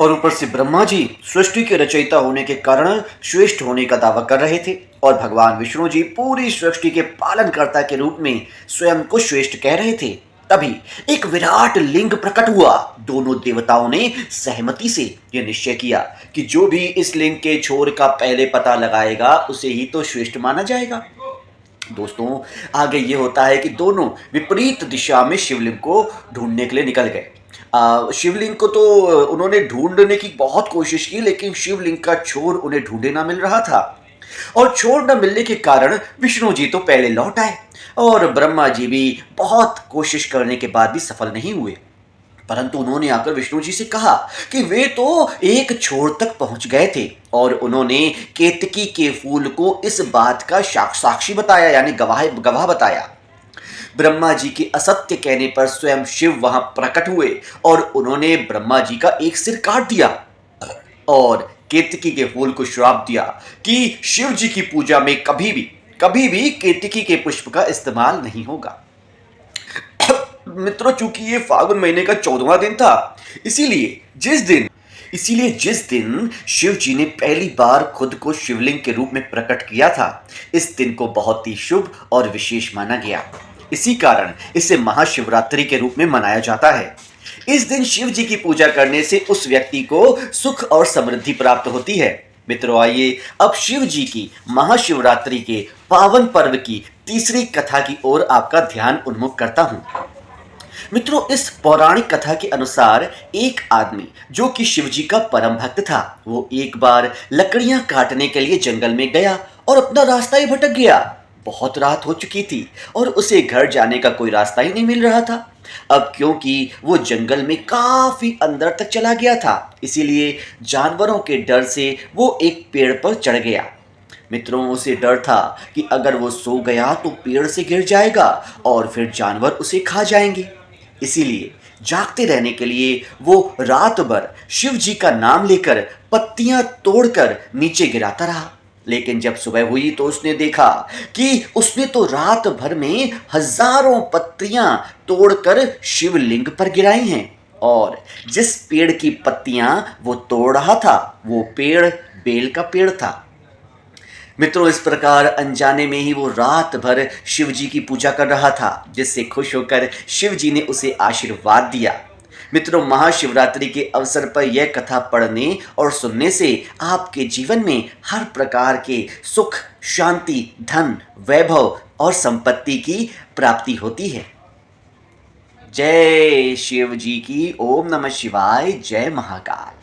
और ऊपर से ब्रह्मा जी सृष्टि के रचयिता होने के कारण श्रेष्ठ होने का दावा कर रहे थे और भगवान विष्णु जी पूरी सृष्टि के पालनकर्ता के रूप में स्वयं को श्रेष्ठ कह रहे थे। तभी एक विराट लिंग प्रकट हुआ। दोनों देवताओं ने सहमति से यह निश्चय किया कि जो भी इस लिंग के छोर का पहले पता लगाएगा उसे ही तो श्रेष्ठ माना जाएगा। दोस्तों, आगे ये होता है कि दोनों विपरीत दिशा में शिवलिंग को ढूंढने के लिए निकल गए। शिवलिंग को तो उन्होंने ढूंढने की बहुत कोशिश की, लेकिन शिवलिंग का छोर उन्हें ढूंढे ना मिल रहा था और छोर न मिलने के कारण विष्णु जी तो पहले लौट आए और ब्रह्मा जी भी बहुत कोशिश करने के बाद भी सफल नहीं हुए। परंतु उन्होंने आकर विष्णु जी से कहा कि वे तो एक छोर तक पहुंच गए थे और उन्होंने केतकी के फूल को इस बात का साक्षी बताया, यानी गवाह बताया। ब्रह्मा जी के असत्य कहने पर स्वयं शिव वहां प्रकट हुए और उन्होंने ब्रह्मा जी का एक सिर काट दिया और केतकी के फूल को श्राप दिया कि शिव जी की पूजा में कभी भी केतकी के पुष्प का इस्तेमाल नहीं होगा। मित्रों, चूंकि ये फागुन महीने का 14वां दिन था, इसीलिए जिस दिन शिव जी ने पहली बार खुद को शिवलिंग के रूप में प्रकट किया था, इस दिन को बहुत ही शुभ और विशेष माना गया। इसी कारण इसे महाशिवरात्रि के रूप में मनाया जाता है। इस दिन शिव जी की पूजा करने से उस व्यक्ति को सुख और समृद्धि प्राप्त होती है। मित्रों, आइए अब शिव जी की महाशिवरात्रि के पावन पर्व की तीसरी कथा की ओर आपका ध्यान उन्मुख करता हूं। मित्रों, इस पौराणिक कथा के अनुसार एक आदमी जो कि शिव जी का परम भक्त था, वो एक बार लकड़ियां काटने के लिए जंगल में गया और अपना रास्ता ही भटक गया। बहुत रात हो चुकी थी और उसे घर जाने का कोई रास्ता ही नहीं मिल रहा था। अब क्योंकि वो जंगल में काफी अंदर तक चला गया था, इसीलिए जानवरों के डर से वो एक पेड़ पर चढ़ गया। मित्रों, उसे डर था कि अगर वो सो गया तो पेड़ से गिर जाएगा और फिर जानवर उसे खा जाएंगे। इसीलिए जागते रहने के लिए वो रात भर शिव जी का नाम लेकर पत्तियां तोड़कर नीचे गिराता रहा। लेकिन जब सुबह हुई तो उसने देखा कि उसने तो रात भर में हजारों पत्तियां तोड़कर शिवलिंग पर गिराई हैं और जिस पेड़ की पत्तियां वो तोड़ रहा था वो पेड़ बेल का पेड़ था। मित्रों, इस प्रकार अनजाने में ही वो रात भर शिव जी की पूजा कर रहा था, जिससे खुश होकर शिव जी ने उसे आशीर्वाद दिया। मित्रों, महाशिवरात्रि के अवसर पर यह कथा पढ़ने और सुनने से आपके जीवन में हर प्रकार के सुख, शांति, धन, वैभव और संपत्ति की प्राप्ति होती है। जय शिव जी की। ओम नमः शिवाय। जय महाकाल।